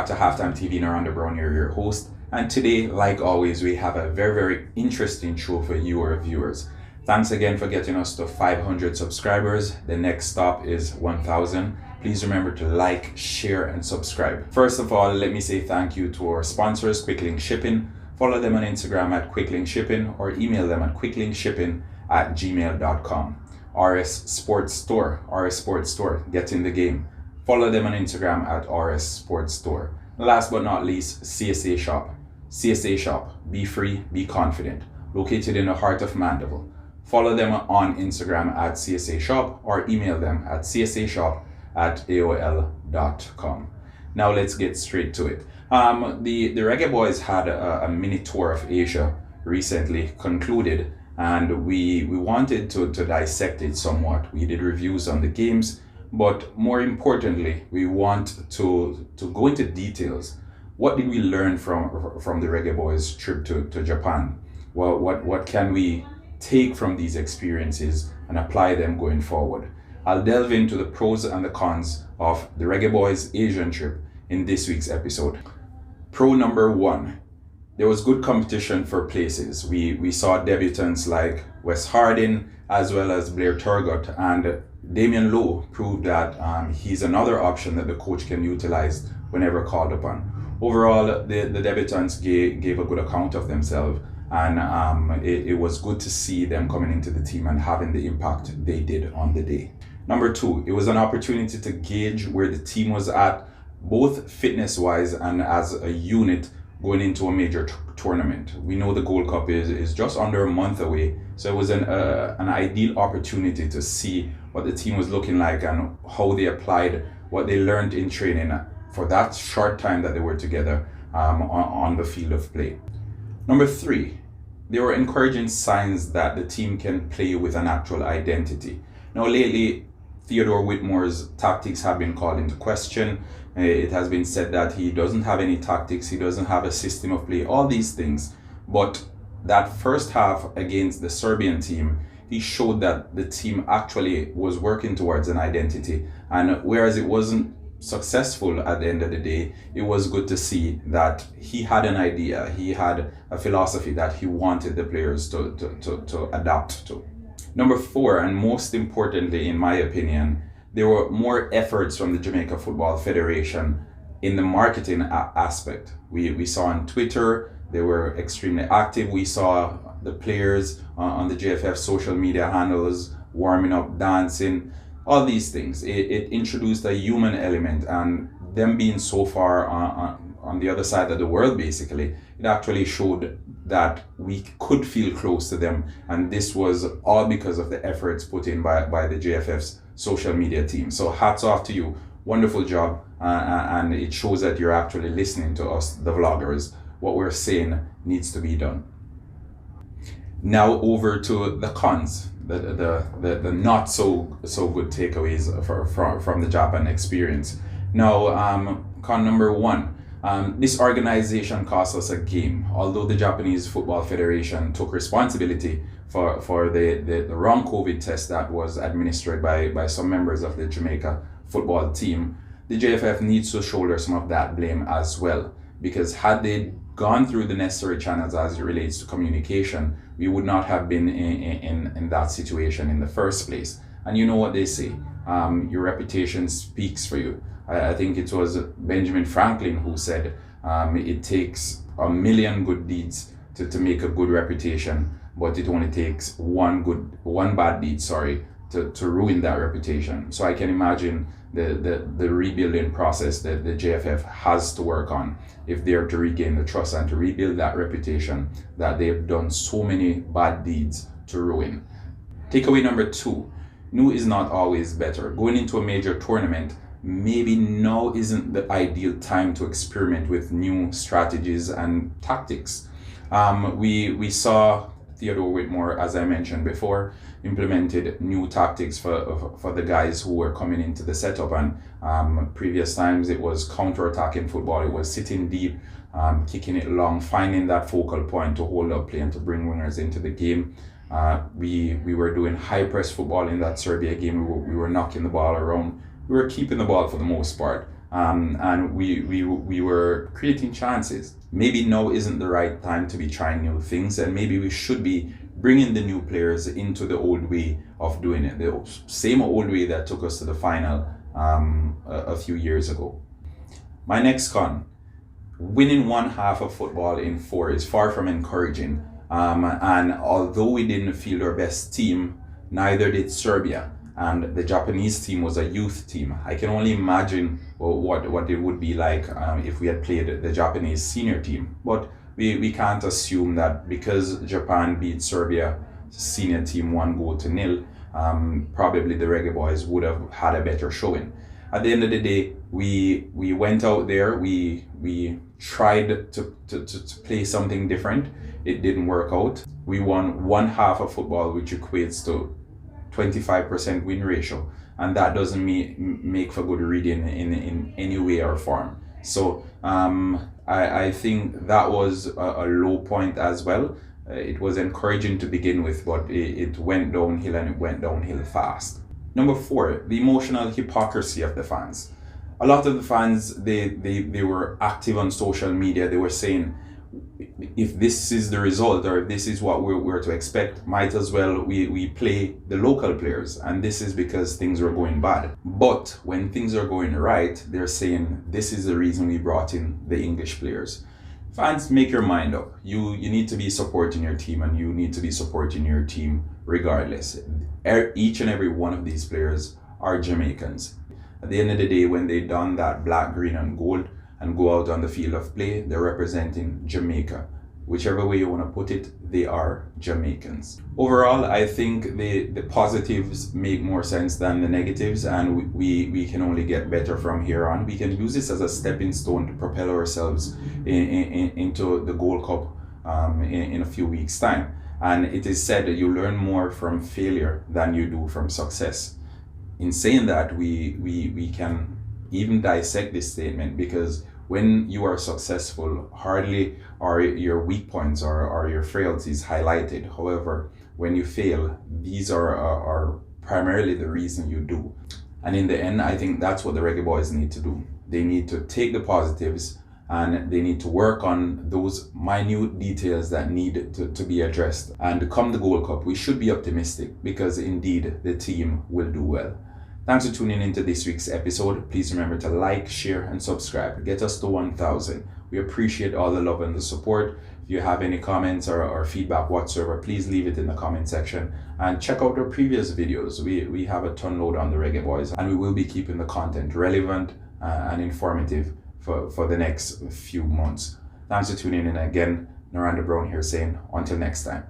to Halftime TV, Naranda Brown here, your host. And today, like always, we have a very, very interesting show for you, our viewers. Thanks again for getting us to 500 subscribers. The next stop is 1,000. Please remember to like, share, and subscribe. First of all, let me say thank you to our sponsors, Quicklink Shipping. Follow them on Instagram at Quicklink Shipping or email them at quicklinkshipping@gmail.com. RS Sports Store, get in the game. Follow them on Instagram at RS Sports Store. Last but not least, CSA Shop. CSA Shop, be free, be confident. Located in the heart of Mandeville. Follow them on Instagram at CSA Shop or email them at csashop@aol.com. Now let's get straight to it. The Reggae Boyz had a mini tour of Asia recently concluded, and we wanted to dissect it somewhat. We did reviews on the games, but more importantly, we want to go into details. What did we learn from the Reggae Boyz trip to Japan? Well, what can we take from these experiences and apply them going forward? I'll delve into the pros and the cons of the Reggae Boyz Asian trip in this week's episode. Pro number one, there was good competition for places. We saw debutants like Wes Harding as well as Blair Turgott, and Damien Lowe proved that he's another option that the coach can utilize whenever called upon. Overall, the debutants gave a good account of themselves, and it was good to see them coming into the team and having the impact they did on the day. Number two, it was an opportunity to gauge where the team was at, both fitness-wise and as a unit going into a major tournament. We know the Gold Cup is just under a month away, so it was an ideal opportunity to see what the team was looking like and how they applied what they learned in training for that short time that they were together on the field of play. Number three, there were encouraging signs that the team can play with an actual identity. Now lately, Theodore Whitmore's tactics have been called into question. It has been said that he doesn't have any tactics, he doesn't have a system of play, all these things. But that first half against the Serbian team, he showed that the team actually was working towards an identity. And whereas it wasn't successful at the end of the day, it was good to see that he had an idea, he had a philosophy that he wanted the players to adapt to. Number four, and most importantly in my opinion, there were more efforts from the Jamaica Football Federation in the marketing aspect. We saw on Twitter, they were extremely active. We saw the players on the JFF social media handles warming up, dancing, all these things. It introduced a human element, and them being so far on the other side of the world, basically, it actually showed that we could feel close to them, and this was all because of the efforts put in by the JFF's social media team. So hats off to you, wonderful job, and it shows that you're actually listening to us, the vloggers. What we're saying needs to be done. Now over to the cons, the not so good takeaways from the Japan experience. Now, con number one. This organization cost us a game. Although the Japanese Football Federation took responsibility for the wrong COVID test that was administered by some members of the Jamaica football team, the JFF needs to shoulder some of that blame as well. Because had they gone through the necessary channels as it relates to communication, we would not have been in that situation in the first place. And you know what they say, your reputation speaks for you. I think it was Benjamin Franklin who said it takes 1,000,000 good deeds to make a good reputation, but it only takes one bad deed, to ruin that reputation. So I can imagine the rebuilding process that the JFF has to work on if they are to regain the trust and to rebuild that reputation that they've done so many bad deeds to ruin. Takeaway number two, new is not always better. Going into a major tournament, maybe now isn't the ideal time to experiment with new strategies and tactics. We saw Theodore Whitmore, as I mentioned before, implemented new tactics for the guys who were coming into the setup, and previous times it was counter-attacking football. It was sitting deep, kicking it long, finding that focal point to hold up play and to bring winners into the game. We were doing high press football in that Serbia game. We were knocking the ball around. We were keeping the ball for the most part, and we were creating chances. Maybe now isn't the right time to be trying new things, and maybe we should be bringing the new players into the old way of doing it, the same old way that took us to the final a few years ago. My next con: winning one half of football in 4 is far from encouraging. And although we didn't field our best team, neither did Serbia. And the Japanese team was a youth team. I can only imagine what it would be like if we had played the Japanese senior team. But we can't assume that because Japan beat Serbia senior team 1-0, probably the Reggae Boyz would have had a better showing. At the end of the day, we went out there, we tried to play something different. It didn't work out. We won one half of football, which equates to 25% win ratio, and that doesn't make for good reading in any way or form. So I think that was a low point as well. It was encouraging to begin with, but it went downhill, and it went downhill fast. Number 4, the emotional hypocrisy of the fans. A lot of the fans, they were active on social media. They were saying, if this is the result, or if this is what we're to expect, might as well we play the local players, and this is because things were going bad. But when things are going right, they're saying this is the reason we brought in the English players. Fans, make your mind up. You need to be supporting your team, and you need to be supporting your team regardless. Each and every one of these players are Jamaicans. At the end of the day, when they don that black, green and gold and go out on the field of play, they're representing Jamaica. Whichever way you want to put it, they are Jamaicans. Overall, I think the positives make more sense than the negatives, and we can only get better from here on. We can use this as a stepping stone to propel ourselves into the Gold Cup in a few weeks' time. And it is said that you learn more from failure than you do from success. In saying that, we can even dissect this statement, because when you are successful, hardly are your weak points or your frailties highlighted. However, when you fail, these are primarily the reason you do. And in the end, I think that's what the Reggae Boyz need to do. They need to take the positives, and they need to work on those minute details that need to be addressed. And come the Gold Cup, we should be optimistic, because indeed the team will do well. Thanks for tuning into this week's episode. Please remember to like, share, and subscribe. Get us to 1,000. We appreciate all the love and the support. If you have any comments or feedback whatsoever, please leave it in the comment section. And check out our previous videos. We have a ton load on the Reggae Boyz, and we will be keeping the content relevant and informative for the next few months. Thanks for tuning in again. Naranda Brown here saying, until next time.